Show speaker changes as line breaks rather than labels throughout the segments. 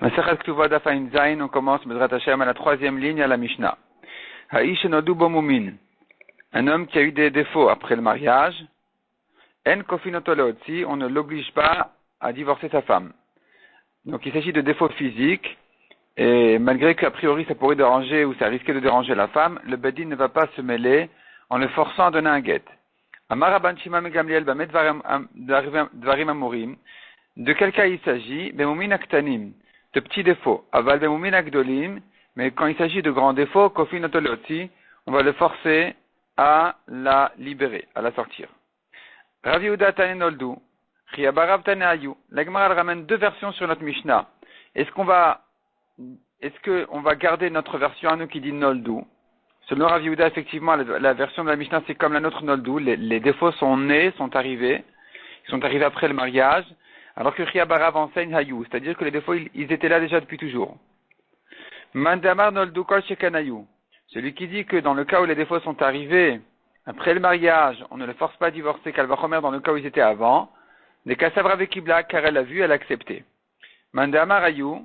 Masechet Ketuvot Daf Ayin Zayin, on commence Bezrat Hashem à la troisième ligne à la Mishnah. Ha'ish nodu bo mumin. Un homme qui a eu des défauts après le mariage. En kofinoto leotzi, on ne l'oblige pas à divorcer sa femme. Donc il s'agit de défauts physiques, et malgré qu'a priori ça pourrait déranger ou ça risquait de déranger la femme, le Bedin ne va pas se mêler en le forçant à donner un guet. Amar Rabban Shimon ben Gamliel bamet dvarim amurim. De quel cas il s'agit? Bemumin aktanim, de petits défauts. Aval bemumin akdolim, mais quand il s'agit de grands défauts, kofinoto leotzi, on va le forcer à la libérer, à la sortir. Rav Yehuda Tane Noldu, Chiabarav Tane Ayu. La Gemara ramène deux versions sur notre Mishnah. Est-ce qu'on va garder notre version à nous qui dit Noldu? Selon Rav Yehuda, effectivement, la version de la Mishnah, c'est comme la nôtre Noldu. Les défauts sont nés, sont arrivés après le mariage, alors que Chiabarav enseigne Hayu, c'est-à-dire que les défauts, ils étaient là déjà depuis toujours. Mandamar Noldu Kol Shekanayu. Celui qui dit que dans le cas où les défauts sont arrivés après le mariage, on ne le force pas à divorcer Kalvachomer dans le cas où ils étaient avant, des Kassavra Vekibla, car elle a vu, elle a accepté. Mandamar Hayu.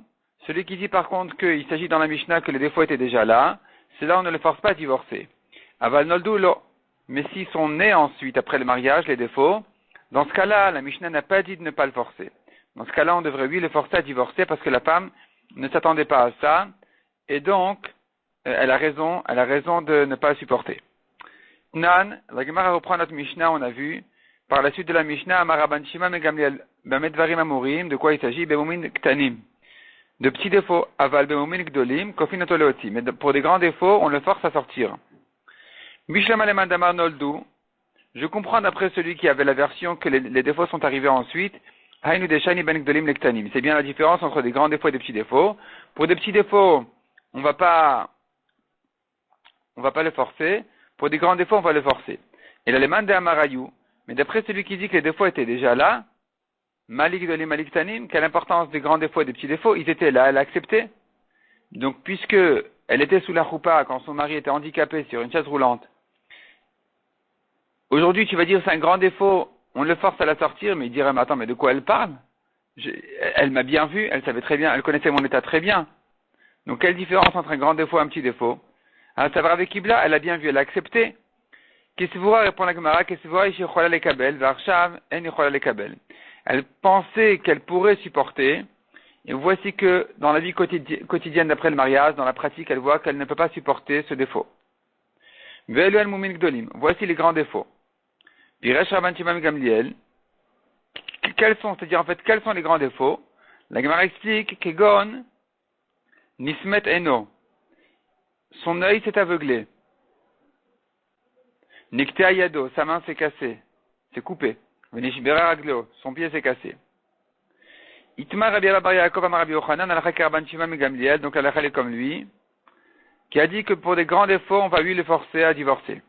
Celui qui dit par contre qu'il s'agit dans la Mishnah que les défauts étaient déjà là, c'est là on ne le force pas à divorcer. Aval Noldu Lo. Mais s'ils sont nés ensuite, après le mariage, les défauts, dans ce cas-là, la Mishnah n'a pas dit de ne pas le forcer. Dans ce cas-là, on devrait lui le forcer à divorcer parce que la femme ne s'attendait pas à ça, et donc, elle a raison de ne pas le supporter. Nan, la Gemara reprend notre Mishnah, on a vu, par la suite de la Mishnah, Amar Rabban Shimon ben Gamliel bamet dvarim amurim, de quoi il s'agit? Bemumin ktanim. De petits défauts, aval bemumin gdolim, kofinoto leotzi. Mais pour des grands défauts, on le force à sortir. Mishlama leman damar noldu. Je comprends d'après celui qui avait la version que les défauts sont arrivés ensuite. Hainu deshani ben gdolim lektanim. C'est bien la différence entre des grands défauts et des petits défauts. Pour des petits défauts, on va pas le forcer. Pour des grands défauts, on va le forcer. Et là, les man de amarayu. Mais d'après celui qui dit que les défauts étaient déjà là, Malik de Malik Tanim, quelle importance des grands défauts et des petits défauts, ils étaient là, elle a accepté. Donc, puisque elle était sous la choupa quand son mari était handicapé sur une chaise roulante, aujourd'hui tu vas dire c'est un grand défaut, on le force à la sortir, mais il dirait, mais attends, mais de quoi elle parle? Elle m'a bien vu, elle savait très bien, elle connaissait mon état très bien. Donc, quelle différence entre un grand défaut et un petit défaut? Alors, ça va avec Kibla, elle a bien vu, elle a accepté. Kesivura répond la Gemara, Kesivura ishi chola lekabel, varshav en chola lekabel. Elle pensait qu'elle pourrait supporter, et voici que dans la vie quotidienne d'après le mariage, dans la pratique, elle voit qu'elle ne peut pas supporter ce défaut. Voici les grands défauts. Piresh Rabban Shimon ben Gamliel. Quels sont les grands défauts? La Gemara explique Kegon Nismet Eno. Son œil s'est aveuglé. Nikte Ayado, sa main s'est cassée, s'est coupée. Son pied s'est cassé. Itmar Rabbi Abba Bar Yaakov Amar Rabbi Yochanan Alakha Rabban Shimon ben Gamliel, donc Alakha est comme lui, qui a dit que pour des grands défauts, on va lui le forcer à divorcer.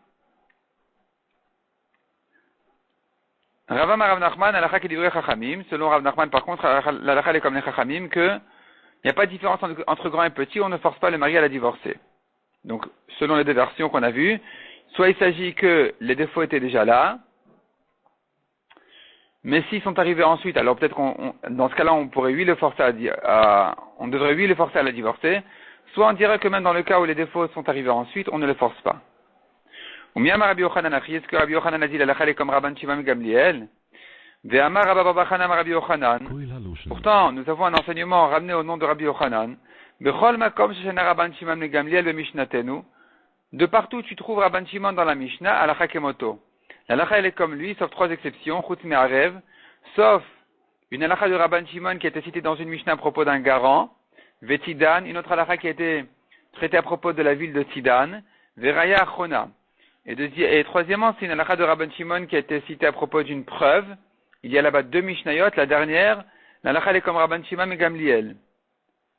Ravam Rav Nachman Alakha qui divrei Chachamim, selon Rav Nachman par contre, l'Alakha est comme les Chachamim, que il n'y a pas de différence entre grand et petit, on ne force pas le mari à la divorcer. Donc, selon les deux versions qu'on a vues, soit il s'agit que les défauts étaient déjà là, mais s'ils sont arrivés ensuite, alors peut-être dans ce cas-là, on pourrait lui le forcer on devrait lui le forcer à la divorcer. Soit on dirait que même dans le cas où les défauts sont arrivés ensuite, on ne le force pas. Ou miyama Rabbi Yochanan achi, est-ce que Rabbi Yochanan a dit la lachal est comme Rabban Shimon ben Gamliel? Ve'amar Rabba Bar Chanam Rabbi Yochanan. Pourtant, nous avons un enseignement ramené au nom de Rabbi Yochanan. Bechol makom sheshena Rabban Shimon ben Gamliel bemishnatenu. De partout tu trouves Rabban Shimon dans la Mishnah, alacha kemoto. La halakha elle est comme lui, sauf trois exceptions, chutz me'arev, sauf une halakha de Rabban Shimon qui a été citée dans une Mishnah à propos d'un garant, vetidan, une autre halakha qui a été traitée à propos de la ville de Tidan, veraya achona. Et troisièmement, c'est une halakha de Rabban Shimon qui a été citée à propos d'une preuve. Il y a là-bas deux Mishnayot, la dernière, la halakha elle est comme Rabban Shimon et Gamliel.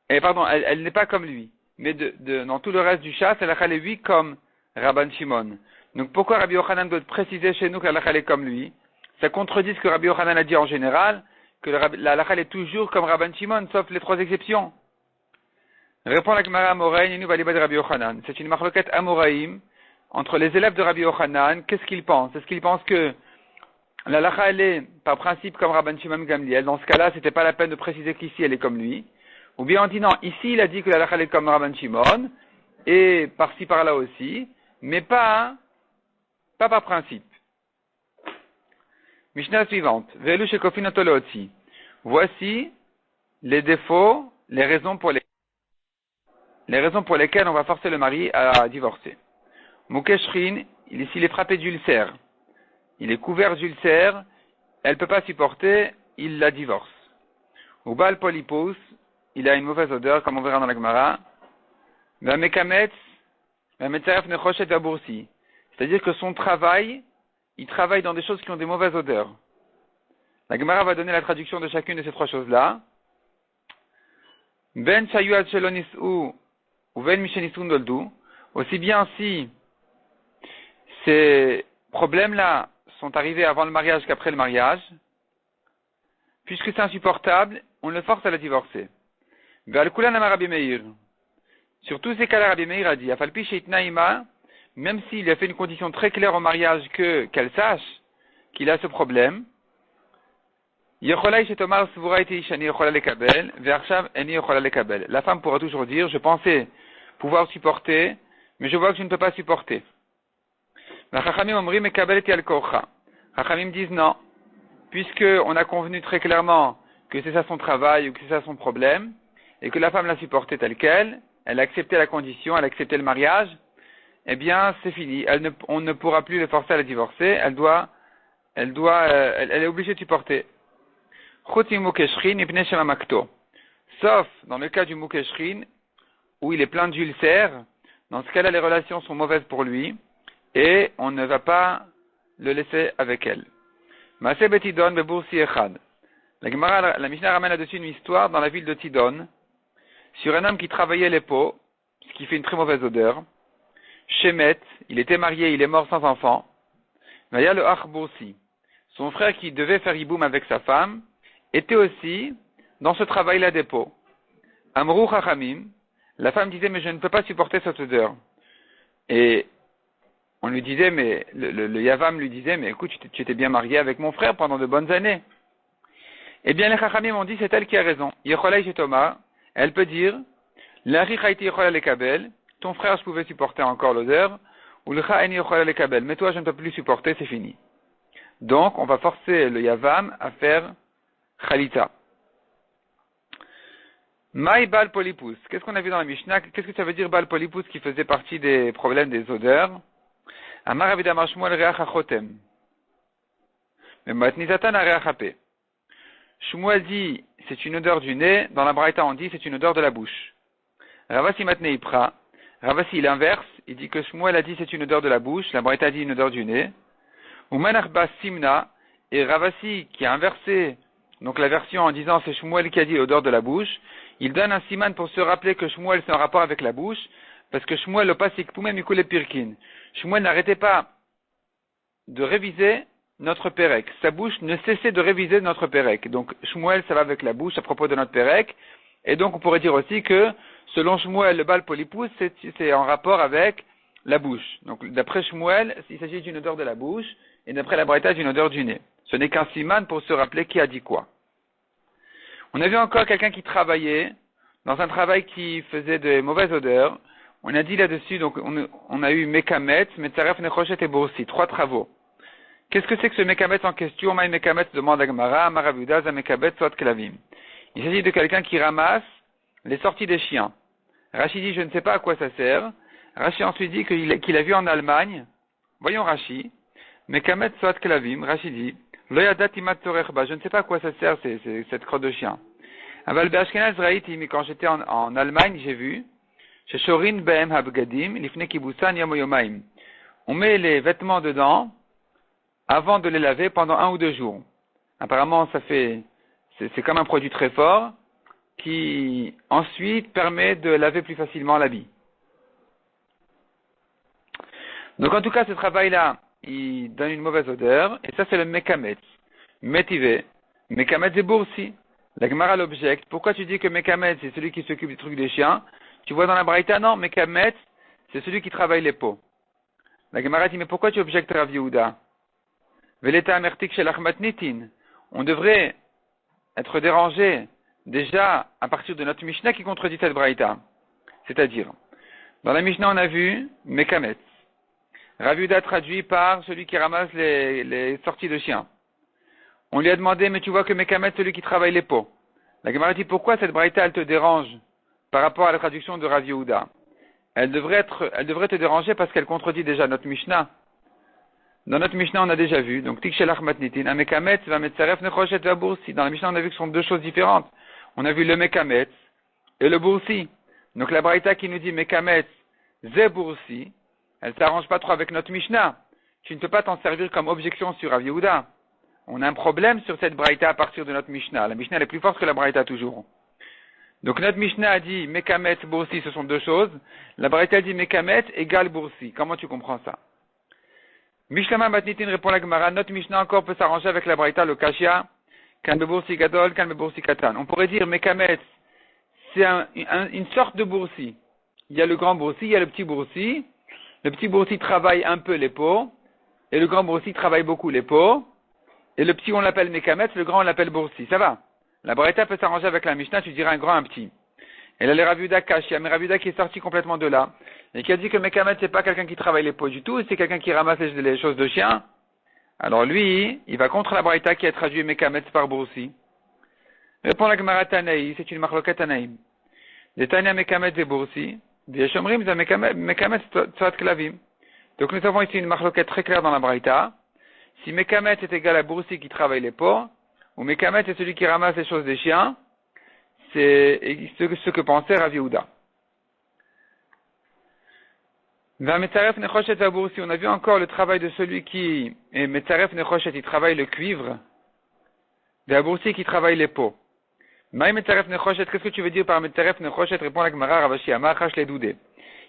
Et pardon, elle n'est pas comme lui. Mais dans tout le reste du chasse, la halakha elle est lui comme Rabban Shimon. Donc pourquoi Rabbi Yochanan doit préciser chez nous que la halakha est comme lui? Ça contredit ce que Rabbi Yochanan a dit en général, que la halakha est toujours comme Rabban Shimon, sauf les trois exceptions. Répond la Gemara Amoraïm, et nous valibad Rabbi Yochanan. C'est une marloquette Amoraïm entre les élèves de Rabbi Yochanan. Qu'est-ce qu'ils pensent? Est-ce qu'ils pensent que la halakha elle est par principe comme Rabban Shimon Gamliel? Dans ce cas-là, c'était pas la peine de préciser qu'ici elle est comme lui. Ou bien on dit non, ici il a dit que la halakha est comme Rabban Shimon, et par-ci par-là aussi, mais pas par principe. Mishnah suivante. Velu shekofin otolotzi. Voici les défauts, les raisons pour lesquelles on va forcer le mari à divorcer. Mukeshrin, ici il est frappé d'ulcère. Il est couvert d'ulcère, elle ne peut pas supporter, il la divorce. Ou Baal Polypus, il a une mauvaise odeur, comme on verra dans la Gemara. Vamekametz, Vametzaref Nechoshet Vaboursi. C'est-à-dire que son travail, il travaille dans des choses qui ont des mauvaises odeurs. La Gemara va donner la traduction de chacune de ces trois choses-là. Ben Shayuad Shelonis ou Ben Mishenisun Doldu. Aussi bien si ces problèmes-là sont arrivés avant le mariage qu'après le mariage, puisque c'est insupportable, on le force à la divorcer. Sur tous ces cas-là, Rabbi Meir a dit, Afalpi Sheitnaima, même s'il a fait une condition très claire au mariage qu'elle sache qu'il a ce problème, la femme pourra toujours dire, je pensais pouvoir supporter, mais je vois que je ne peux pas supporter. Chachamim disent non, puisque on a convenu très clairement que c'est ça son travail ou que c'est ça son problème, et que la femme l'a supporté telle qu'elle, elle a accepté la condition, elle a accepté le mariage, eh bien c'est fini, on ne pourra plus le forcer à la divorcer, elle est obligée de supporter. Sauf dans le cas du mukeshrin, où il est plein d'ulcères, dans ce cas-là les relations sont mauvaises pour lui, et on ne va pas le laisser avec elle. La Gemara, la Mishnah ramène là-dessus une histoire dans la ville de Tidon, sur un homme qui travaillait les pots, ce qui fait une très mauvaise odeur. Shemet, il était marié, il est mort sans enfant. Vaya le Ach Boursi, son frère qui devait faire Yiboum avec sa femme, était aussi dans ce travail-là des pots. Amrou Chachamim, la femme disait, mais je ne peux pas supporter cette odeur. Et on lui disait, mais le Yavam lui disait, mais écoute, tu étais bien marié avec mon frère pendant de bonnes années. Eh bien, les Chachamim ont dit, c'est elle qui a raison. Yecholai Shetoma, elle peut dire, L'Ari Chaiti Yecholai Lekabel, ton frère, je pouvais supporter encore l'odeur, ou le Chaeni Yecholai Lekabel, mais toi, je ne peux plus supporter, c'est fini. Donc, on va forcer le Yavam à faire Chalita. Maï Bal Polypus. Qu'est-ce qu'on a vu dans la Mishnah? Qu'est-ce que ça veut dire Bal Polypus qui faisait partie des problèmes des odeurs? Amar Avidamar Shmuel Reach HaChotem. Mais Matnizatan Reach HaPe. Shmuel dit c'est une odeur du nez. Dans la Braïta on dit c'est une odeur de la bouche. Ravasi Matne Ipra. Ravasi il inverse. Il dit que Shmuel a dit c'est une odeur de la bouche. La Braïta dit une odeur du nez. Ou Manachba Simna. Et Ravasi qui a inversé donc la version en disant c'est Shmuel qui a dit odeur de la bouche. Il donne un siman pour se rappeler que Shmuel c'est en rapport avec la bouche, parce que Shmuel le pasik poumé mikule pirkin. Shmuel n'arrêtait pas de réviser notre pérec. Sa bouche ne cessait de réviser notre pérec. Donc Shmuel ça va avec la bouche à propos de notre pérec. Et donc on pourrait dire aussi que selon Shmuel le bal polypus c'est en rapport avec la bouche. Donc d'après Shmuel il s'agit d'une odeur de la bouche et d'après la Braïta d'une odeur du nez. Ce n'est qu'un siman pour se rappeler qui a dit quoi. On a vu encore quelqu'un qui travaillait dans un travail qui faisait de mauvaises odeurs. On a dit là-dessus, donc on a eu Mekamet, Metzaref, Nechoshet et Boursi, 3 travaux. Qu'est-ce que c'est que ce Mekamet en question? Maï Mekamet demande à Gemara, Maravuda, Zamekabet, Soit Klavim. Il s'agit de quelqu'un qui ramasse les sorties des chiens. Rashi dit, je ne sais pas à quoi ça sert. Rashi ensuite dit qu'il a vu en Allemagne. Voyons Rashi. Mekamet, Soit Klavim. Rashi dit, je ne sais pas à quoi ça sert, cette crotte de chien. Aval Be'ashkenaz Raïti, quand j'étais en Allemagne, j'ai vu, chez Shorin Be'em Habgadim, Lifne Kibusan Yom Yomaim. On met les vêtements dedans, avant de les laver pendant 1 ou 2 jours. Apparemment, c'est comme un produit très fort, qui ensuite permet de laver plus facilement l'habit. Donc en tout cas, ce travail-là, il donne une mauvaise odeur, et ça c'est le Mekamet. Métivé. Mekamet c'est Boursi. La Gemara l'objecte. Pourquoi tu dis que Mekamet c'est celui qui s'occupe des trucs des chiens? Tu vois dans la Braïta, non, Mekamet c'est celui qui travaille les peaux. La Gemara dit, mais pourquoi tu objectes Rav Yehuda? Veleta amertik shel achmat nitin. On devrait être dérangé déjà à partir de notre Mishnah qui contredit cette braïta. C'est-à-dire, dans la Mishnah, on a vu Mekamet. Rav Yehuda traduit par celui qui ramasse les sorties de chiens. On lui a demandé, mais tu vois que Mekamet, celui qui travaille les pots. La Gemara dit, pourquoi cette braïta, elle te dérange par rapport à la traduction de Rav Yehuda? Elle devrait te déranger parce qu'elle contredit déjà notre Mishnah. Dans notre Mishnah, on a déjà vu, donc Tik Shelach Matnitin, un Mekamet va Metzaref Nechoshet va Boursi. Dans la Mishnah, on a vu que ce sont deux choses différentes. On a vu le Mekamet et le Boursi. Donc la braïta qui nous dit Mekamet, Ze Boursi, elle s'arrange pas trop avec notre Mishnah. Tu ne peux pas t'en servir comme objection sur Rav Yehuda. On a un problème sur cette braïta à partir de notre Mishnah. La Mishnah elle est plus forte que la braïta toujours. Donc notre Mishnah a dit Mekamet, Boursi, ce sont deux choses. La braïta dit Mekamet égale Boursi. Comment tu comprends ça? Mishlama Matnitin répond la Gemara, notre Mishnah encore peut s'arranger avec la braïta, le Kashia, Kan Boursi Gadol, Kan Boursi Katan. On pourrait dire Mekamet, c'est une sorte de Boursi. Il y a le grand Boursi, il y a le petit Boursi. Le petit Boursi travaille un peu les pots, et le grand Boursi travaille beaucoup les pots. Et le petit on l'appelle Mekamet, le grand on l'appelle Boursi. Ça va? La braïta peut s'arranger avec la Mishnah, tu dirais un grand, un petit. Et là, les Rav Yehuda Kashia, mais Rav Yehuda qui est sorti complètement de là, et qui a dit que Mekamet c'est pas quelqu'un qui travaille les pots du tout, c'est quelqu'un qui ramasse les choses de chien. Alors lui, il va contre la braïta qui a traduit Mekamet par Boursi. Répond la Gemara Tanaï, c'est une marloquet Tanaïm. Des Tanya Mekamet et Boursi, des Shomrim, des Mekamet Tzvat Klavim. Donc nous avons ici une marloquet très claire dans la braïta. Si Mekamet est égal à Boursi qui travaille les pots, ou Mekamet est celui qui ramasse les choses des chiens, c'est ce que pensait Rav Yehuda. On a vu encore le travail de celui qui est Metzaref Nechoshet, il travaille le cuivre, de Boursi qui travaille les pots. Qu'est-ce que tu veux dire par Metzaref Nechoshet? Répond la Gemara Ravashi Amar Chash Ledoudé.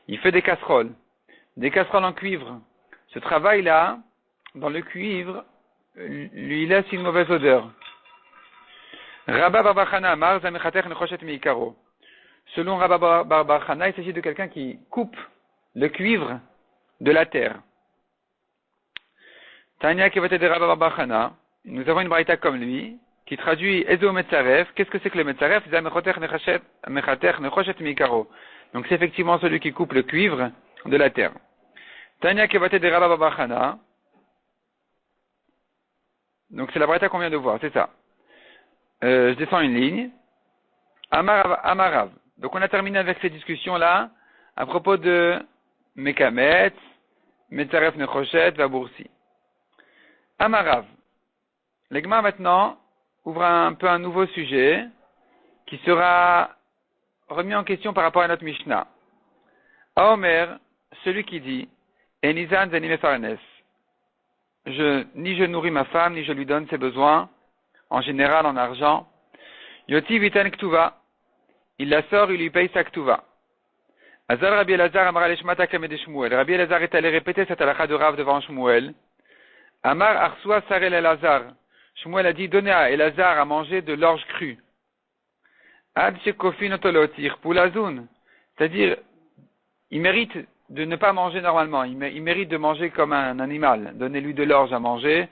Il fait des casseroles en cuivre. Ce travail-là, dans le cuivre, lui laisse une mauvaise odeur. Rabba Bar Chana Amar Zamechater Nechoshet Meikaro. Selon Rabba Bar Chana, il s'agit de quelqu'un qui coupe le cuivre de la terre. Tanya Kevote de Rabba Bar Chana. Nous avons une braïta comme lui, qui traduit Ezo Metzaref. Qu'est-ce que c'est que le Metzaref? Zamechater Nechoshet Meikaro. Donc c'est effectivement celui qui coupe le cuivre de la terre. Tanya Kevote de Rabba Bar Chana. Donc c'est la braïta qu'on vient de voir, c'est ça. Je descends une ligne. Amarav. Donc on a terminé avec ces discussions-là à propos de Mekamet, Metzaref Nechoshet, Vaboursi. Amarav. L'Egma maintenant ouvre un peu un nouveau sujet qui sera remis en question par rapport à notre Mishnah. Aomer, celui qui dit Enizan Zanim Efarnes. Ni je nourris ma femme, ni je lui donne ses besoins, en général en argent. Yoti Vitan Ktuva. Il la sort, il lui paye sa Ktuva. Azal Rabbi Elazar Amar Aleshmata Kamed Shmuel. Rabbi Elazar est allé répéter cette halakha de Rav devant Shmuel. Amar Arsua Sarel Elazar. Shmuel a dit, donnez à Elazar à manger de l'orge crue. Ad Shekofin Otolotir Pulazun. C'est-à-dire, il mérite de ne pas manger normalement. Il mérite de manger comme un animal. Donnez-lui de l'orge à manger.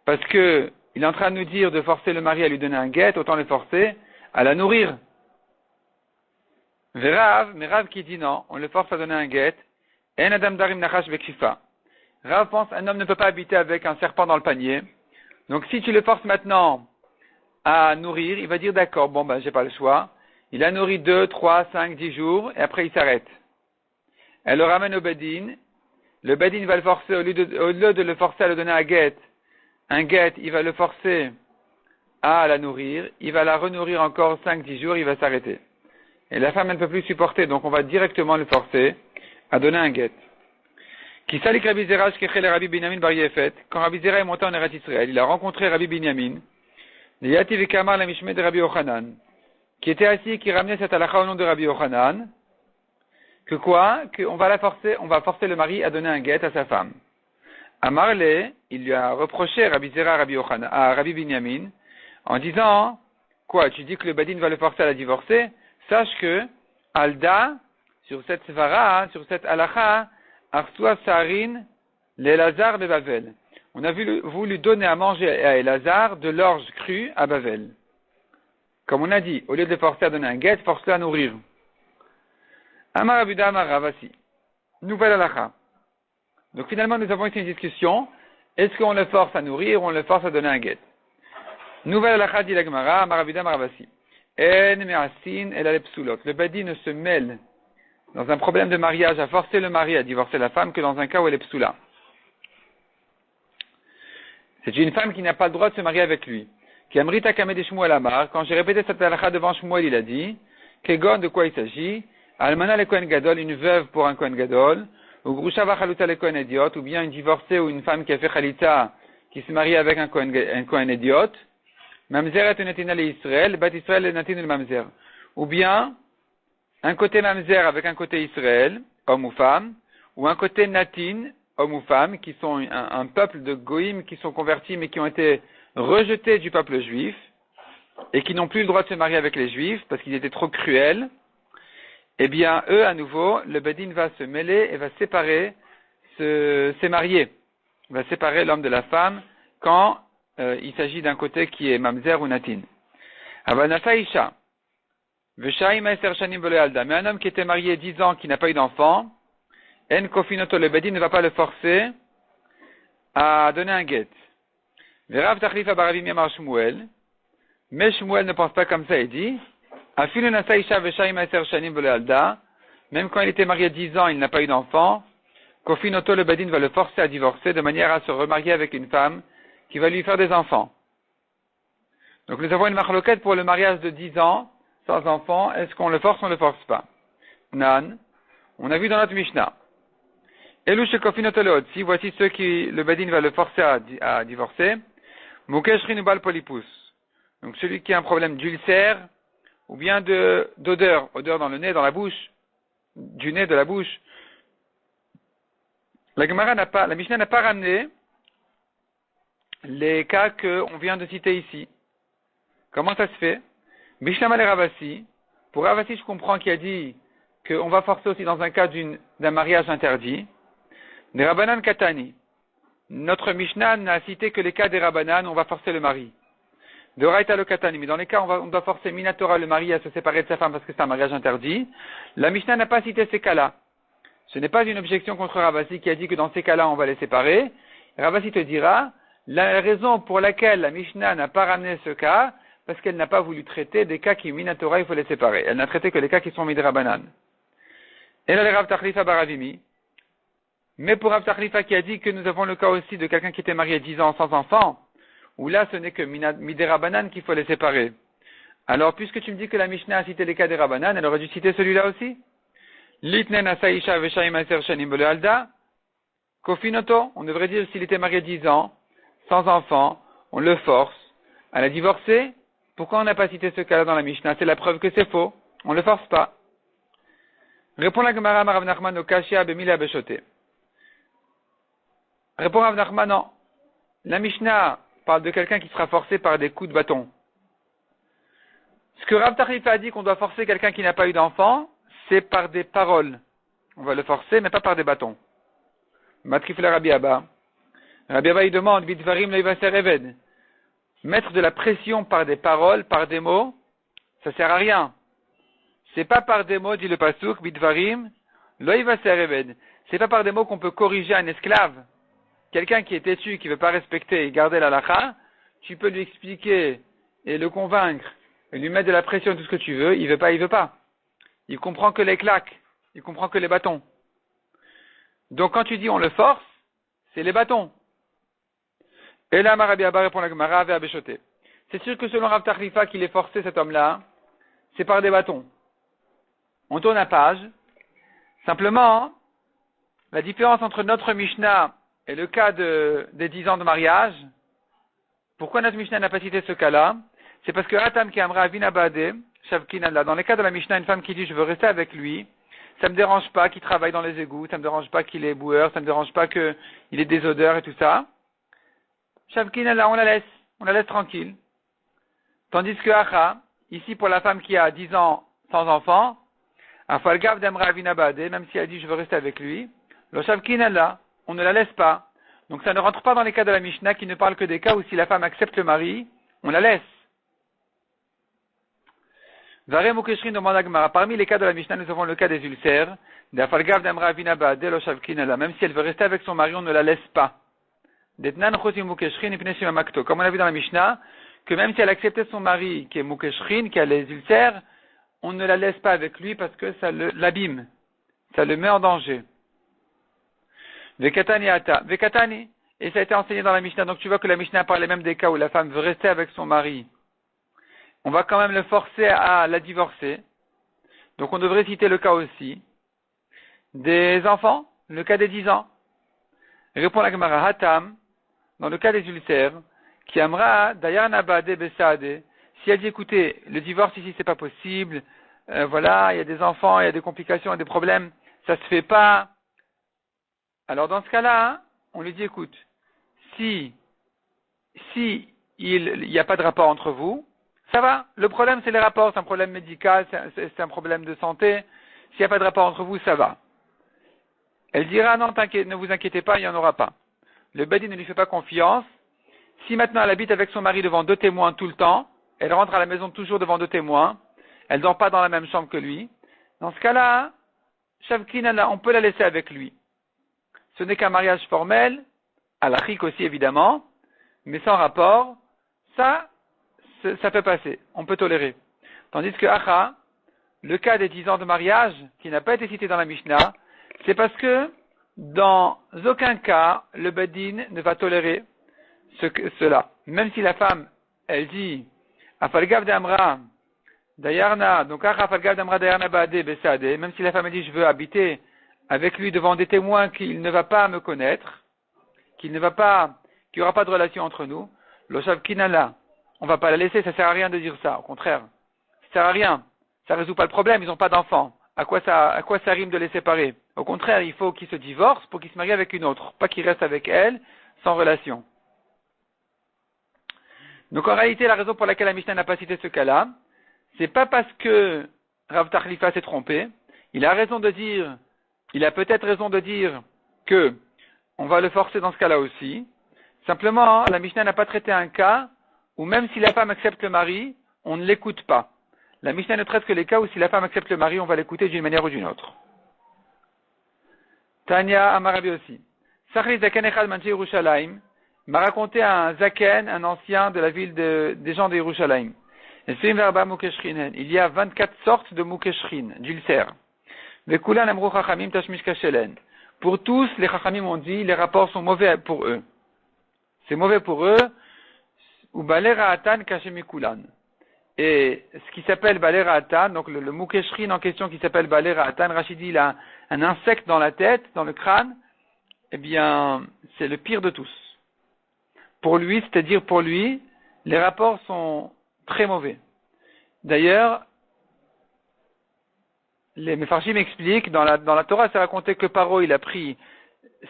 Parce que, il est en train de nous dire de forcer le mari à lui donner un guet, autant le forcer à la nourrir. Mais Rav qui dit non, on le force à donner un guet. En Adam Darim Nachash Bekshifa. Rav pense un homme ne peut pas habiter avec un serpent dans le panier. Donc si tu le forces maintenant à nourrir, il va dire d'accord, bon ben j'ai pas le choix. Il a nourri 2, 3, 5, 10 jours, et après il s'arrête. Elle le ramène au Bedin. Le Bedin va le forcer, au lieu de le forcer à le donner un guet, il va le forcer à la nourrir. Il va la renourrir encore 5, 10 jours, il va s'arrêter. Et la femme, elle ne peut plus supporter, donc on va directement le forcer à donner un guet. Qui salik Rabbi Zera, shkechel Rabbi Binyamin bar Yefet. Quand Rabbi Zera est monté en Eretz Israël, il a rencontré Rabbi Binyamin, Yati v'kamar la mishmeh de Rabbi Yochanan, qui était assis et qui ramenait cette halakha au nom de Rabbi Yochanan, que quoi? Qu'on va forcer le mari à donner un guet à sa femme. Amarle, il lui a reproché Rabbi Zera à Rabbi Binyamin, en disant, quoi, tu dis que le Badin va le forcer à la divorcer? Sache que, Alda, sur cette svara, sur cette halakha, Arsua Sarin, l'Elazar de Bavel. On a voulu donner à manger à Elazar de l'orge crue à Bavel. Comme on a dit, au lieu de le forcer à donner un guet, force-le à nourrir. Amar Abuda Amar Ravasi. Nouvelle halakha. Donc finalement, nous avons ici une discussion. Est-ce qu'on le force à nourrir ou on le force à donner un guet? Nouvelle halakha dit la Gemara, Amar Abuda Amar Ravasi. En me'asin el alepsulot. Le badi ne se mêle dans un problème de mariage à forcer le mari à divorcer la femme que dans un cas où elle est psoula. C'est une femme qui n'a pas le droit de se marier avec lui. Qui amrita kamed Shmuel Amar. Quand j'ai répété cette halakha devant Shmuel, il a dit, Kegon, de quoi il s'agit? Almana le Kohen Gadol, une veuve pour un Kohen Gadol, ou Grusha Vachaluta le Kohen Idiot, ou bien une divorcée ou une femme qui a fait Chalita, qui se marie avec un Kohen Idiot, Mamzer et Natina le Israël, Bat Israël et Natin le Mamzer. Ou bien, un côté Mamzer avec un côté Israël, homme ou femme, ou un côté Natin, homme ou femme, qui sont un peuple de Goïm qui sont convertis mais qui ont été rejetés du peuple juif, et qui n'ont plus le droit de se marier avec les Juifs parce qu'ils étaient trop cruels. Eh bien, eux, à nouveau, le Bedin va se mêler et va séparer ces mariés. Il va séparer l'homme de la femme quand il s'agit d'un côté qui est Mamzer ou Natin. Avanasa Isha. Veshaim Eser Shanim Velo Alda. Mais un homme qui était marié 10 ans, qui n'a pas eu d'enfant, En Kofinoto, le Bedin ne va pas le forcer à donner un guet. Verav Tachlifa Baravim Yamar Shmuel. Mais Shmuel ne pense pas comme ça, il dit, même quand il était marié 10 ans, il n'a pas eu d'enfant, Kofinoto le Badin va le forcer à divorcer de manière à se remarier avec une femme qui va lui faire des enfants. Donc nous avons une marloquette pour le mariage de 10 ans, sans enfant, est-ce qu'on le force ou on ne le force pas? Nan, on a vu dans notre Mishnah. Elouche Kofinoto le Otsi, voici ceux qui le Badin va le forcer à divorcer. Mukesh Rinubal Polypus. Donc celui qui a un problème d'ulcère, ou bien d'odeur, odeur dans le nez, dans la bouche, du nez, de la bouche. La Mishnah n'a pas ramené les cas qu'on vient de citer ici. Comment ça se fait? Mishnah Malé Ravasi. Pour Ravasi, je comprends qu'il a dit qu'on va forcer aussi dans un cas d'un mariage interdit. Des Rabbanan Katani. Notre Mishnah n'a cité que les cas des Rabbanan, on va forcer le mari. De Raïta le Katani, mais dans les cas où on doit forcer Minatora le mari à se séparer de sa femme parce que c'est un mariage interdit, la Mishnah n'a pas cité ces cas-là. Ce n'est pas une objection contre Ravasi qui a dit que dans ces cas-là on va les séparer. Ravasi te dira, la raison pour laquelle la Mishnah n'a pas ramené ce cas, parce qu'elle n'a pas voulu traiter des cas qui Minatora il faut les séparer. Elle n'a traité que les cas qui sont Midrabanan. Et là, le Rav Tachlifa Baravimi. Mais pour Rav Tachlifa qui a dit que nous avons le cas aussi de quelqu'un qui était marié 10 ans sans enfant, où là, ce n'est que Midera Banan qu'il faut les séparer. Alors, puisque tu me dis que la Mishnah a cité les cas des Rabanan, elle aurait dû citer celui-là aussi. Litnen Asaïcha Veshaim Aser Shanim Bele Alda. Kofinoto, on devrait dire s'il était marié 10 ans, sans enfant, on le force à la divorcer. Pourquoi on n'a pas cité ce cas-là dans la Mishnah? C'est la preuve que c'est faux. On ne le force pas. Répond la Gemara Rav Nachman au Kashia Bemila Beshote. Répond Rav Nachman, non. La Mishnah parle de quelqu'un qui sera forcé par des coups de bâton. Ce que Rav Tachlifa a dit qu'on doit forcer quelqu'un qui n'a pas eu d'enfant, c'est par des paroles. On va le forcer, mais pas par des bâtons. Matrifla Rabbi Abba. Rabbi Abba, il demande, Bidvarim Leivaser Eved. Mettre de la pression par des paroles, par des mots, ça sert à rien. C'est pas par des mots, dit le Pasuk, Bidvarim Leivaser Eved. C'est pas par des mots qu'on peut corriger un esclave. Quelqu'un qui est têtu, qui ne veut pas respecter et garder la halakha, tu peux lui expliquer et le convaincre, et lui mettre de la pression, tout ce que tu veux, il veut pas. Il comprend que les claques, il comprend que les bâtons. Donc quand tu dis on le force, c'est les bâtons. Et là, Rabbi Abba répond la Gemara avec Abeshoté. C'est sûr que selon Rav Tachlifa qu'il est forcé cet homme-là, c'est par des bâtons. On tourne la page. Simplement, la différence entre notre Mishnah et le cas des 10 ans de mariage, pourquoi notre Mishnah n'a pas cité ce cas-là? C'est parce que Atam qui amra vinabade, shavkinalla, dans les cas de la Mishnah, une femme qui dit je veux rester avec lui, ça me dérange pas qu'il travaille dans les égouts, ça me dérange pas qu'il est boueur, ça me dérange pas qu'il ait des odeurs et tout ça. Shavkinalla, on la laisse tranquille. Tandis que Acha, ici pour la femme qui a 10 ans sans enfant, Afalgav d'amra vinabade, même si elle dit je veux rester avec lui, le shavkinalla, on ne la laisse pas. Donc ça ne rentre pas dans les cas de la Mishnah qui ne parle que des cas où si la femme accepte le mari, on la laisse. Varem Mukeshrin demande à Gemara. Parmi les cas de la Mishnah, nous avons le cas des ulcères. D'Afalgav d'Amra Avina Ba'adeh Lo Shavkinala. Même si elle veut rester avec son mari, on ne la laisse pas. D'Etnan Chosim Mukeshrin Ipnei Shema Makto. Comme on l'a vu dans la Mishnah, que même si elle acceptait son mari, qui est Mukeshrin, qui a les ulcères, on ne la laisse pas avec lui parce que ça l'abîme. Ça le met en danger. Vekatani Ata. Vekatani. Et ça a été enseigné dans la Mishnah. Donc tu vois que la Mishnah parlait même des cas où la femme veut rester avec son mari. On va quand même le forcer à la divorcer. Donc on devrait citer le cas aussi des enfants, le cas des 10 ans. Répond la Gemara Hatam, dans le cas des ulcères, qui amra Dayana Bade Besade. Si elle dit écoutez, le divorce ici c'est pas possible, voilà, il y a des enfants, il y a des complications, il y a des problèmes, ça se fait pas. Alors dans ce cas-là, on lui dit écoute, si il n'y a pas de rapport entre vous, ça va. Le problème, c'est les rapports. C'est un problème médical, c'est un problème de santé. S'il n'y a pas de rapport entre vous, ça va. Elle dira, non, ne vous inquiétez pas, il n'y en aura pas. Le Bedi ne lui fait pas confiance. Si maintenant elle habite avec son mari devant 2 témoins tout le temps, elle rentre à la maison toujours devant 2 témoins, elle ne dort pas dans la même chambre que lui, dans ce cas-là, Shavkinala, on peut la laisser avec lui. Ce n'est qu'un mariage formel, à la chic aussi évidemment, mais sans rapport, ça peut passer, on peut tolérer. Tandis que Acha, le cas des 10 ans de mariage, qui n'a pas été cité dans la Mishnah, c'est parce que dans aucun cas, le Bedin ne va tolérer cela. Même si la femme, elle dit, Afalgav d'Amra, Dayarna, donc Afalgav d'Amra Dayarna Bade Besade, même si la femme elle dit, je veux habiter avec lui devant des témoins qu'il ne va pas me connaître, qu'il n'y aura pas de relation entre nous, Loshav Kinala, on va pas la laisser, ça sert à rien de dire ça, au contraire. Ça sert à rien. Ça résout pas le problème, ils n'ont pas d'enfants. À quoi ça rime de les séparer? Au contraire, il faut qu'ils se divorcent pour qu'ils se marient avec une autre, pas qu'ils restent avec elle, sans relation. Donc en réalité, la raison pour laquelle la Mishnah n'a pas cité ce cas-là, c'est pas parce que Rav Tachlifa s'est trompé, il a peut-être raison de dire que on va le forcer dans ce cas-là aussi. Simplement, la Mishnah n'a pas traité un cas où même si la femme accepte le mari, on ne l'écoute pas. La Mishnah ne traite que les cas où si la femme accepte le mari, on va l'écouter d'une manière ou d'une autre. Tanya Amarabi aussi. Sachli Zaken Echad Manche Yerushalayim m'a raconté un Zaken, un ancien de la ville des gens de Yerushalayim. Il y a 24 sortes de Mukeshrin, d'ulcères. Vekulan Amru Chachamim Tashmish Kashelen. Pour tous, les Chachamim ont dit, les rapports sont mauvais pour eux. C'est mauvais pour eux. Ou Balera Atan Kashemikulan. Et ce qui s'appelle Balera Atan, donc le Mukeshrin en question qui s'appelle Balera Atan, Rachidi, il a un insecte dans la tête, dans le crâne, eh bien, c'est le pire de tous. Pour lui, c'est-à-dire pour lui, les rapports sont très mauvais. D'ailleurs, les Mefarshim expliquent, dans la Torah, c'est raconté que Paro, il a pris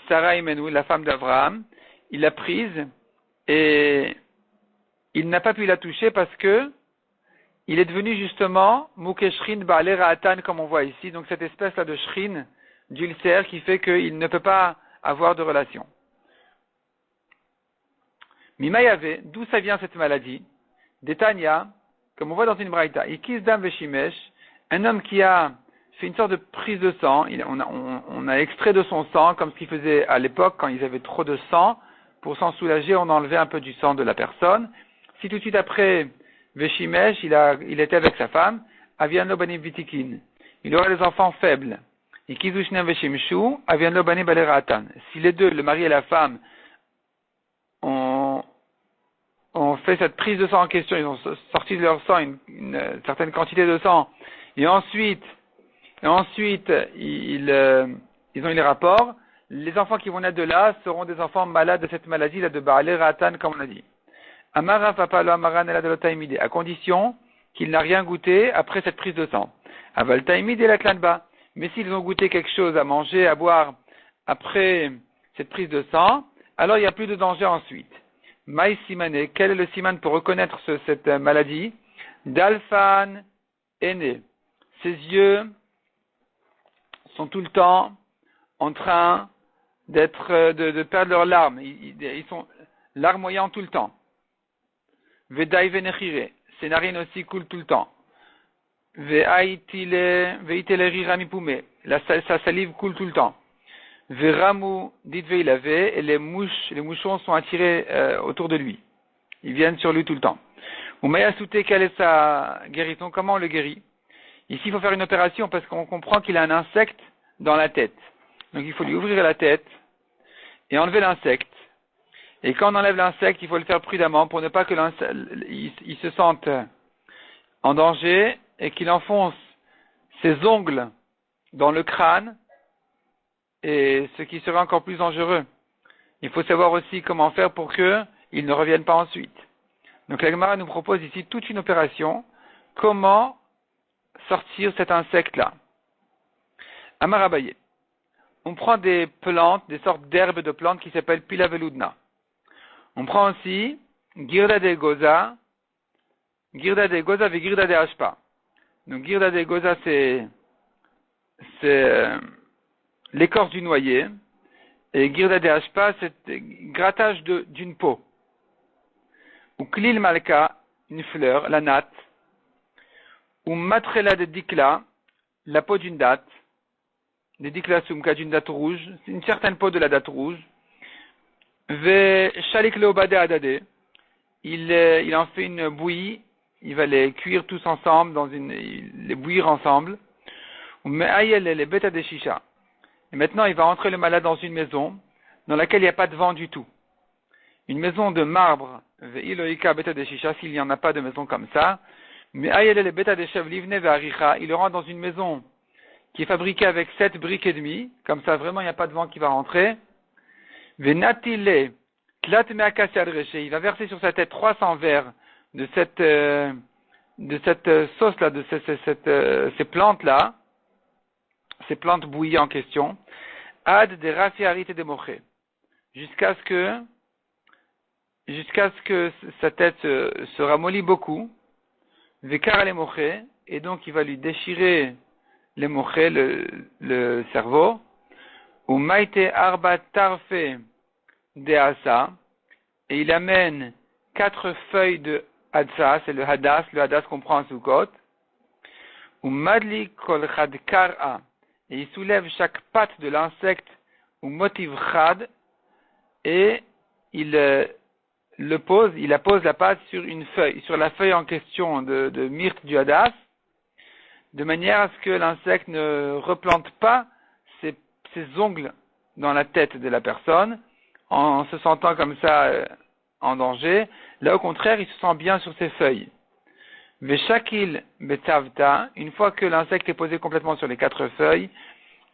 Sarah Imenu, la femme d'Abraham, il l'a prise, et il n'a pas pu la toucher parce que il est devenu justement Mukeshrin Ba'alera Atan, comme on voit ici, donc cette espèce-là de shrin, d'ulcère, qui fait qu'il ne peut pas avoir de relation. Mimayave, d'où ça vient cette maladie? D'Etania, comme on voit dans une braïta, Ikizdam Veshimesh, un homme qui a fait une sorte de prise de sang, on a extrait de son sang, comme ce qu'il faisait à l'époque quand ils avaient trop de sang, pour s'en soulager, on enlevait un peu du sang de la personne. Si tout de suite après Veshimesh, il était avec sa femme, Aviano Banim Vitikin, il aura des enfants faibles. Ikizushnem Veshimshu, Aviano Banim Baleratan. Si les deux, le mari et la femme, ont fait cette prise de sang en question, ils ont sorti de leur sang une certaine quantité de sang, et ensuite ils ont eu les rapports, les enfants qui vont naître de là seront des enfants malades de cette maladie, là, de Ba'alé Ratan, comme on a dit. Amara Papa lo Amaran ela de l'Otaimide, à condition qu'il n'a rien goûté après cette prise de sang. Aval Taimide et la Klanba. Mais s'ils ont goûté quelque chose à manger, à boire après cette prise de sang, alors il n'y a plus de danger ensuite. Maï Simane, quel est le siman pour reconnaître cette maladie? Dalfan aîné. Ses yeux sont tout le temps en train de perdre leurs larmes. Ils sont larmoyants tout le temps. Vedaï venechire. Ses narines aussi coulent tout le temps. Sa salive coule tout le temps. Veramu dit veilave, et les mouchons sont attirés autour de lui. Ils viennent sur lui tout le temps. Umayasute, quelle est sa guérison? Comment on le guérit? Ici, il faut faire une opération parce qu'on comprend qu'il a un insecte dans la tête. Donc, il faut lui ouvrir la tête et enlever l'insecte. Et quand on enlève l'insecte, il faut le faire prudemment pour ne pas que il se sente en danger et qu'il enfonce ses ongles dans le crâne, et ce qui serait encore plus dangereux. Il faut savoir aussi comment faire pour qu'il ne revienne pas ensuite. Donc la Gemara nous propose ici toute une opération. Comment sortir cet insecte-là? Amar Abaye. On prend des plantes, des sortes d'herbes de plantes qui s'appellent pilaveludna. On prend aussi girda de goza et girda de ashpa. Donc girda de goza c'est l'écorce du noyer, et girda de ashpa c'est grattage d'une peau. Ou klil malka, une fleur, la natte. Ou matrela de dikla, la peau d'une date. De dikla sumka, d'une date rouge, c'est une certaine peau de la date rouge. Ve shalik leobade adade, il en fait une bouillie, il va les cuire tous ensemble, les bouillir ensemble. Ou me'ayel les beta de shisha. Et maintenant, il va entrer le malade dans une maison dans laquelle il n'y a pas de vent du tout. Une maison de marbre, ve'iloika beta de shisha, s'il n'y en a pas de maison comme ça. Me'ayel les beta de shev livne ve'aricha, il le rentre dans une maison qui est fabriquée avec 7 briques et demie, comme ça vraiment il n'y a pas de vent qui va rentrer. Venatile, tlat me'akasya adreche, il va verser sur sa tête 300 verres de cette sauce là, de ces plantes là, ces plantes bouillies en question, ad de rafiarit et de moché, jusqu'à ce que sa tête se ramollit beaucoup, vekar les moché, et donc il va lui déchirer les moché, le cerveau, ou maite arba tarfe de asa, et il amène 4 feuilles de hadsa, c'est le hadas qu'on prend en Sukkot, ou madli kol chad kar'a, et il soulève chaque patte de l'insecte, ou motiv chad, et il appose la patte sur une feuille, sur la feuille en question de myrte du hadas, de manière à ce que l'insecte ne replante pas ses ongles dans la tête de la personne, en se sentant comme ça en danger. Là, au contraire, il se sent bien sur ses feuilles. Veshakil betavta, une fois que l'insecte est posé complètement sur les 4 feuilles,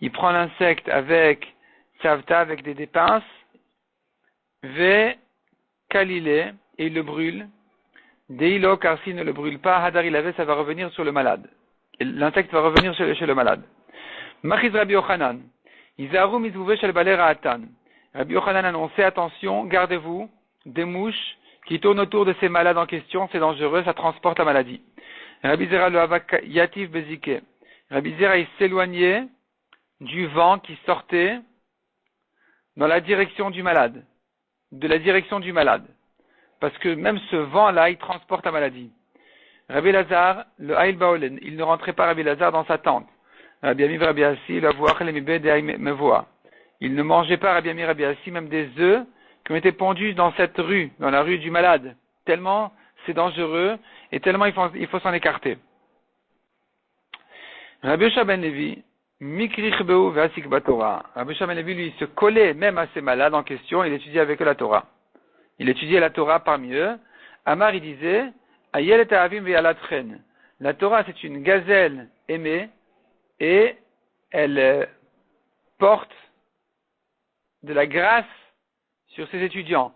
il prend l'insecte avec savta, avec des pinces, ve kalile, et il le brûle. Deilo, car s'il ne le brûle pas, hadar ilave, ça va revenir sur le malade. Et l'insecte va revenir chez le malade. Machiz Rabbi Yochanan, Izaru mizvuve shel balei ra'atan. Rabbi Yochanan annonçait, attention, gardez-vous des mouches qui tournent autour de ces malades en question, c'est dangereux, ça transporte la maladie. Rabbi Zera le havak yatif bezike. Rabbi Zera, il s'éloignait du vent qui sortait dans la direction du malade, de la direction du malade. Parce que même ce vent-là, il transporte la maladie. Rabbi Lazar, le Haïl Baolen, il ne rentrait pas Rabbi Lazar dans sa tente. Rabbi Ami Rabbi Assi, la voix il ne mangeait pas Rabbi Ami Rabbi Assi, même des œufs qui ont été pondus dans cette rue, dans la rue du malade. Tellement c'est dangereux et tellement il faut s'en écarter. Rabbi Yosha ben Levi, Mikrich Beu Vasik Batora. Rabbi Yosha ben Levi, lui, se collait même à ces malades en question, il étudiait avec eux la Torah. Il étudiait la Torah parmi eux. Amar, il disait, Ayel et Avim ve'alatchen. La Torah, c'est une gazelle aimée et elle porte de la grâce sur ses étudiants.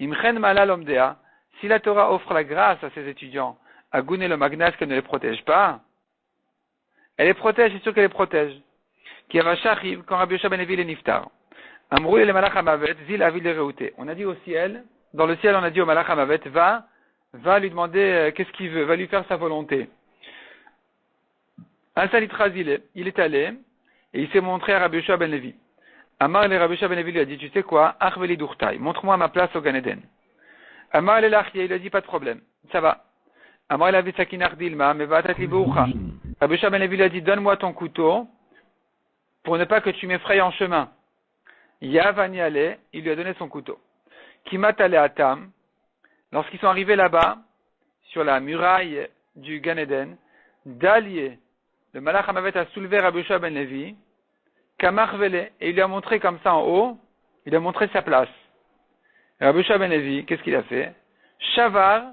Imchen malal omdea. Si la Torah offre la grâce à ses étudiants, à Gouné le Magnas, qu'elle ne les protège pas, elle les protège, c'est sûr qu'elle les protège. Qui a Shachiv, quand Rabbi Yosha ben Levi est niftar. Amrou le malach hamavet, zil avil le reouté. On a dit au ciel, dans le ciel, on a dit au malach hamavet, va lui demander qu'est-ce qu'il veut, va lui faire sa volonté. Al-Salitrazile, il est allé, et il s'est montré à Rabbi Yosha ben Levi. Amar le Rabbi Yosha ben Levi lui a dit, tu sais quoi, Achveli Durtai, montre-moi ma place au Gan Eden. Amar le Lachia, il a dit, pas de problème, ça va. Amar le Avisakin Ardilma, mais va t'atli Boucha. Rabbi Shua ben Levi lui a dit, donne-moi ton couteau pour ne pas que tu m'effrayes en chemin. Yavani allait, il lui a donné son couteau. Kimat allait à Tam, lorsqu'ils sont arrivés là-bas, sur la muraille du Gan Eden, Dalié, le Malach Hamavet a soulevé Rabbi Shua ben Levi, Kamar Vele, et il lui a montré comme ça en haut, il a montré sa place. Rabbi Shua ben Levi, qu'est-ce qu'il a fait? Shavar,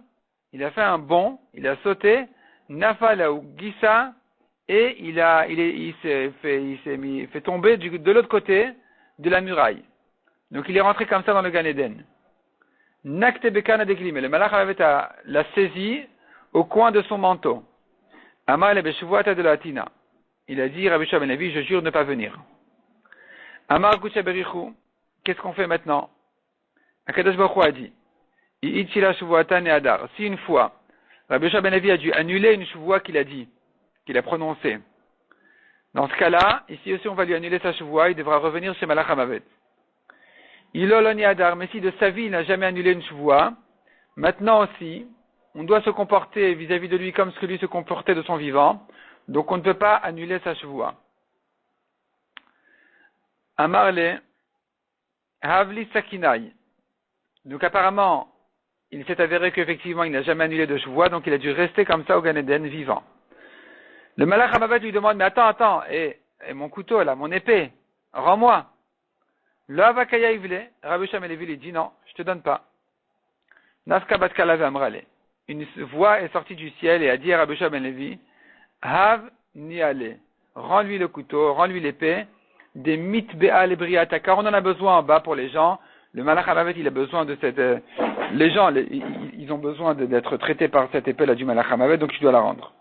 il a fait un bond, il a sauté, Nafal ou Gissa, et il s'est fait tomber de l'autre côté de la muraille. Donc il est rentré comme ça dans le Gan Eden. Nakte Bekana Deklim, le Malach l'a saisi au coin de son manteau. Amar le Beshuvuata de la Tina. Il a dit, Rabbi Shua ben Levi, je jure ne pas venir. Amar Gucha Berichu, qu'est-ce qu'on fait maintenant? Akadosh Baruch Hu a dit, Ichila Shuvuata Neadar. Si une fois, Rabbi Shua ben Levi a dû annuler une Shuvua qu'il a dit, qu'il a prononcée. Dans ce cas-là, ici aussi on va lui annuler sa Shuvua, il devra revenir chez Malach Hamavet. Ilol Neadar, mais si de sa vie il n'a jamais annulé une Shuvua, maintenant aussi, on doit se comporter vis-à-vis de lui comme ce que lui se comportait de son vivant, donc on ne peut pas annuler sa Shuvua. Amarle, Havli Sakinai. Donc apparemment, il s'est avéré qu'effectivement il n'a jamais annulé de Shuvua, donc il a dû rester comme ça au Gan Eden vivant. Le Malach Hamavet lui demande, mais attends, et mon couteau là, mon épée, rends-moi. Le Havakaya Ivle, Rabbi Shua ben Levi lui dit, non, je te donne pas. Nafka bat Kalav Amrale. Une voix est sortie du ciel et a dit à Rabbi Shua ben Levi, Hav Niale, rends-lui le couteau, rends-lui l'épée, des mit be'al et briata, car on en a besoin en bas pour les gens. Le Malach Hamavet, il a besoin de cette, les gens, ils ont besoin d'être traités par cette épée là du Malach Hamavet, donc tu dois la rendre.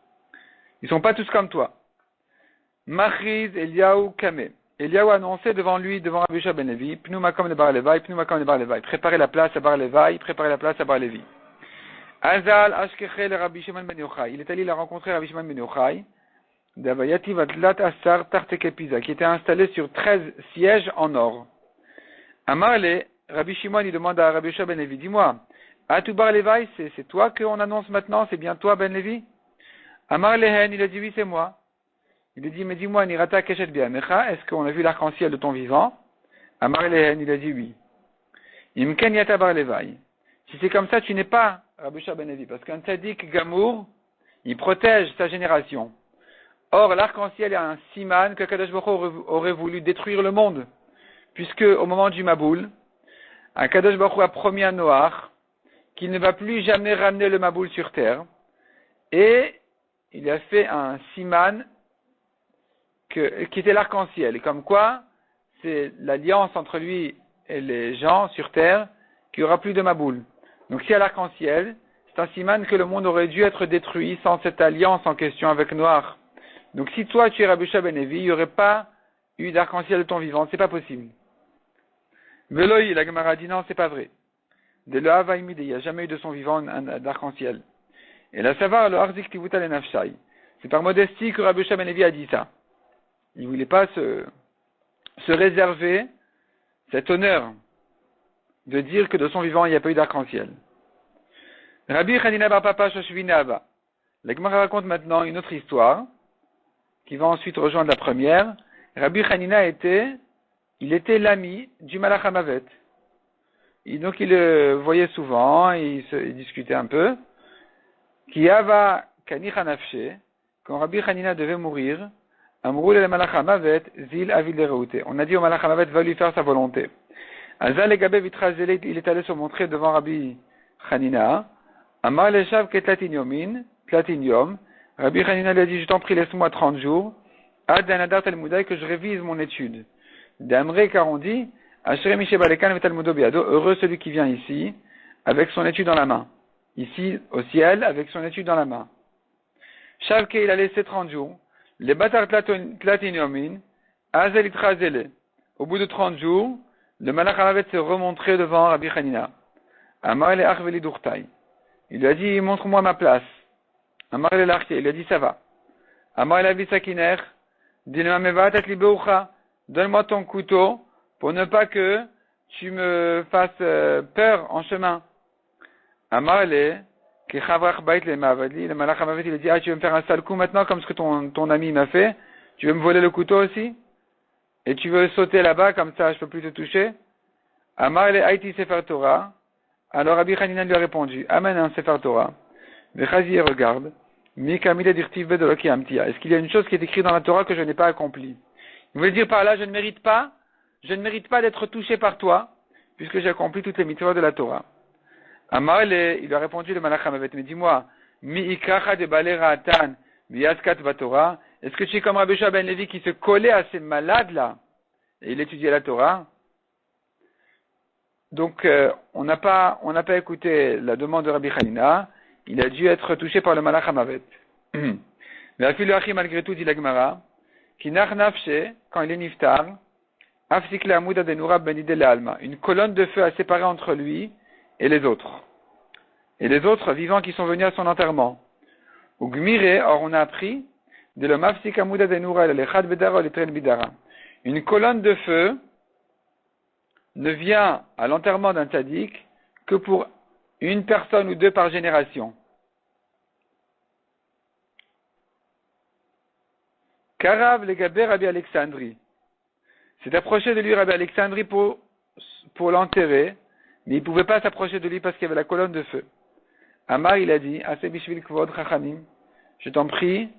Ils sont pas tous comme toi. Machriz Eliyahu Kame. Eliyahu a annoncé devant Rabbi Shua ben Levi, Pneumakom le Bar Levi, Pneumakom le Bar Levi. Préparez la place à Bar Levi, préparez la place à Bar Levi. Azal Ashkeche le Rabbi Shimon ben Yochai. Il est allé la rencontrer Rabbi Shimon ben Yochai, d'Avayati Vatlat Asar Tarteke Pisa, qui était installé sur 13 sièges en or. Amarle, Rabbi Shimon, il demande à Rabbi Shua ben Levi, dis-moi, Atu Bar Levi, c'est toi qu'on annonce maintenant, c'est bien toi ben Levi? Amar Lehen, il a dit oui, c'est moi. Il a dit, mais dis-moi, Nirata Keshet Biamecha, est-ce qu'on a vu l'arc-en-ciel de ton vivant? Amar Lehen, il a dit oui. Imken Yata Bar Levi. Si c'est comme ça, tu n'es pas Rabbi Shua ben Levi, parce qu'un tzaddik Gamour, il protège sa génération. Or, l'arc-en-ciel est un siman que Kadosh Baruch Hu aurait voulu détruire le monde, puisque au moment du Maboul, Kadosh Baruch Hu a promis à Noach qu'il ne va plus jamais ramener le Maboul sur terre, et il a fait un siman qui était l'arc-en-ciel. Et comme quoi, c'est l'alliance entre lui et les gens sur terre qu'il n'y aura plus de Maboul. Donc s'il y a l'arc-en-ciel, c'est un siman que le monde aurait dû être détruit sans cette alliance en question avec Noach. Donc si toi tu es Rabbi Shua ben Levi, il n'y aurait pas eu d'arc-en-ciel de ton vivant, c'est pas possible. Veloï, la Gemara dit non, c'est pas vrai. De le Havaïmide, il n'y a jamais eu de son vivant d'arc-en-ciel. Et la savoir, le Harzik Tivuta le Nafshai. C'est par modestie que Rabbi Shua ben Levi a dit ça. Il ne voulait pas se réserver cet honneur de dire que de son vivant, il n'y a pas eu d'arc-en-ciel. Rabbi Hanina bar Papa Shoshvina Abba. La Gemara raconte maintenant une autre histoire qui va ensuite rejoindre la première. Rabbi Hanina était l'ami du Malach Hamavet. Et donc il le voyait souvent, il discutait un peu. Kiava Kanich Hanafshe, quand Rabbi Hanina devait mourir, Amrou le Malach Hamavet, Zil Avil Dereute. On a dit au Malach Hamavet, va lui faire sa volonté. Azal et Gabe Vitrazele, il est allé se montrer devant Rabbi Hanina. Amar le Shav Ketlatin Yom. Rabbi Hanina lui a dit, je t'en prie, laisse-moi 30 jours. Ad Danadar Talmudai, que je révise mon étude. D'Amré, car on dit, Asherem Mishe Balekan Talmudo Biado, heureux celui qui vient ici, avec son étude dans la main. Ici, au ciel, avec son étude dans la main. Shavke, il a laissé 30 jours. Les Batar Tlatin Yomin, Azel Itrazele. Au bout de 30 jours, le Malach Hamavet s'est remontré devant Rabbi Hanina. Amar le Achveli Durtai. Il lui a dit, montre-moi ma place. Amar le Larché, il lui a dit, ça va. Amar le Avisakiner, Dinema Mevatat Libeucha, donne-moi ton couteau, pour ne pas que tu me fasses peur en chemin. Amar le Le malach hamavet, il a dit, tu veux me faire un sale coup maintenant, comme ce que ton ami m'a fait? Tu veux me voler le couteau aussi? Et tu veux sauter là-bas, comme ça, je peux plus te toucher? Amar le Haïti Sefer Torah. Alors Rabbi Hanina lui a répondu, amène un Sefer Torah. Vechazi regarde. Est-ce qu'il y a une chose qui est écrite dans la Torah que je n'ai pas accomplie? Il veut dire par là, je ne mérite pas d'être touché par toi, puisque j'ai accompli toutes les mitzvot de la Torah. Amar il lui a répondu le malach hamavet, mais dis-moi, mi ikracha de balera atan, biaskat vatorah. Est-ce que tu es comme Rabbi Shua ben Levi qui se collait à ces malades-là, et il étudiait la Torah? Donc, on n'a pas écouté la demande de Rabbi Hanina. Il a dû être touché par le malach hamavet. Mais Afilu Achi, malgré tout, dit la Gemara, qui nafshe, quand il est niftar, afsik le amouda de Noura benide le alma. Une colonne de feu a séparé entre lui et les autres. Et les autres vivants qui sont venus à son enterrement. Ou gmire, or on a appris, de le mafsik amouda de Noura le chad bedara le tren bidara. Une colonne de feu ne vient à l'enterrement d'un tzaddik que pour une personne ou deux par génération. Karav le gaber Rabbi Alexandri. C'est approché de lui Rabbi Alexandri pour l'enterrer, mais il ne pouvait pas s'approcher de lui parce qu'il y avait la colonne de feu. Amar, il a dit, Ase bishvil kvod chachamim, je t'en prie,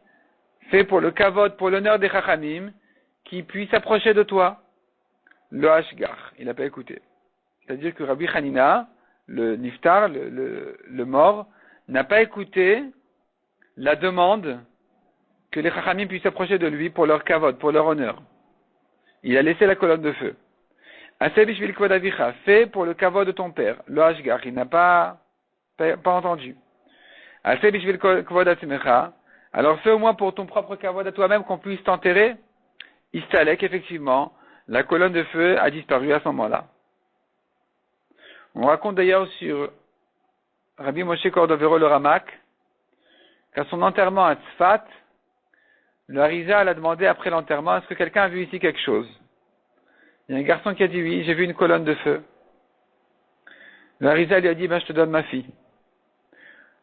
fais pour le kavod, pour l'honneur des chachamim, qui puisse s'approcher de toi. Le hashgar, il n'a pas écouté. C'est-à-dire que Rabbi Hanina, le niftar, le mort, n'a pas écouté la demande que les chachamim puissent s'approcher de lui pour leur kavod, pour leur honneur. Il a laissé la colonne de feu. Aseh bishvil kvod avicha, fais pour le kavod de ton père. Le hashgar, il n'a pas entendu. Aseh bishvil kvod atzimecha, alors fais au moins pour ton propre kavod à toi-même qu'on puisse t'enterrer. Istalek, effectivement, la colonne de feu a disparu à ce moment-là. On raconte d'ailleurs sur Rabbi Moshe Cordovero le Ramak qu'à son enterrement à Tzfat, le Harizal a demandé après l'enterrement, est-ce que quelqu'un a vu ici quelque chose? Il y a un garçon qui a dit oui, j'ai vu une colonne de feu. Le Harizal lui a dit, je te donne ma fille.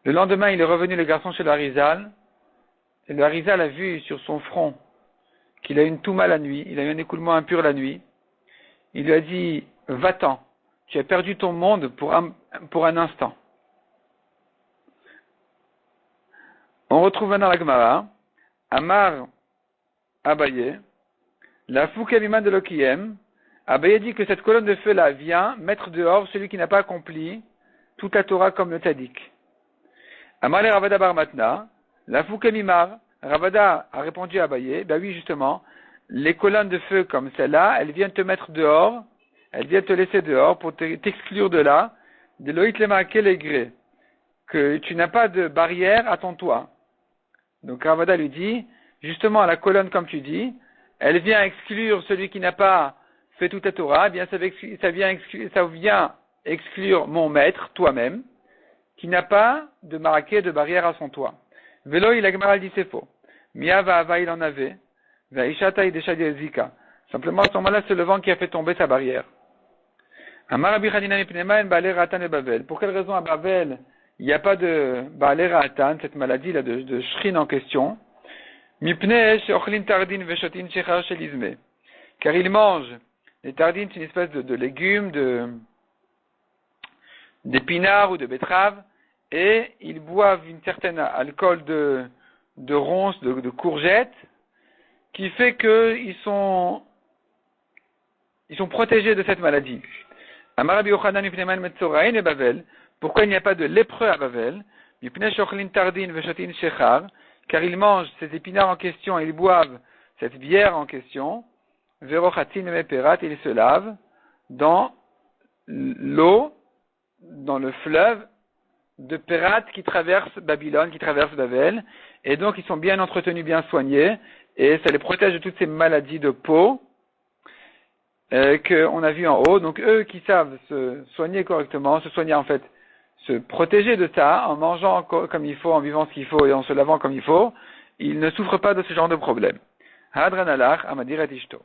Le lendemain, il est revenu le garçon chez le Harizal, et le Harizal a vu sur son front qu'il a eu une touma la nuit, il a eu un écoulement impur la nuit. Il lui a dit, va-t'en, tu as perdu ton monde pour un instant. On retrouve maintenant la Gemara, Amar Abaye, la Foukaviman de Lokiyem. Abaye dit que cette colonne de feu là vient mettre dehors celui qui n'a pas accompli toute la Torah comme le Tzaddik. Amar le Ravada Bar Matna, la Foukavimar, Ravada a répondu à Abaye, ben oui justement, les colonnes de feu comme celle-là, elles viennent te mettre dehors, elles viennent te laisser dehors pour t'exclure de là, de Loït Lema Kelegré, que tu n'as pas de barrière à ton toit. Donc Ravada lui dit, justement la colonne comme tu dis, elle vient exclure celui qui n'a pas fait toute la Torah, eh bien ça vient exclure mon maître, toi-même, qui n'a pas de maraquet, de barrière à son toit. Vélo, il a Gemara dit c'est faux. Mia va ava, il en avait. Vaishata ideshadi zika. Simplement à ce moment-là, c'est le vent qui a fait tomber sa barrière. Amar Rabbi Hanina mipnema en baalei ratan et Bavel. Pour quelle raison à Bavel il n'y a pas de baalei ratan, cette maladie là de shrine en question? Mipne sheochlin tardin veshotin shechar shelizme. Car il mange les tardines, c'est une espèce de légumes, d'épinards ou de betteraves, et ils boivent une certaine alcool de ronces, de courgettes, qui fait qu'ils sont protégés de cette maladie. Amar Rabbi Yochanan mipnei metzorain et Bavel. Pourquoi il n'y a pas de lépreux à Bavel? Mipnei shochlin tardin veshotin shechar. Car ils mangent ces épinards en question et ils boivent cette bière en question. Verochatin meperat, ils se lavent dans l'eau, dans le fleuve de Pérat qui traverse Babylone, qui traverse Babel, et donc ils sont bien entretenus, bien soignés, et ça les protège de toutes ces maladies de peau qu'on a vues en haut. Donc eux qui savent se soigner correctement, se protéger de ça, en mangeant comme il faut, en vivant ce qu'il faut et en se lavant comme il faut, ils ne souffrent pas de ce genre de problème. Hadran alach amadir et ishto.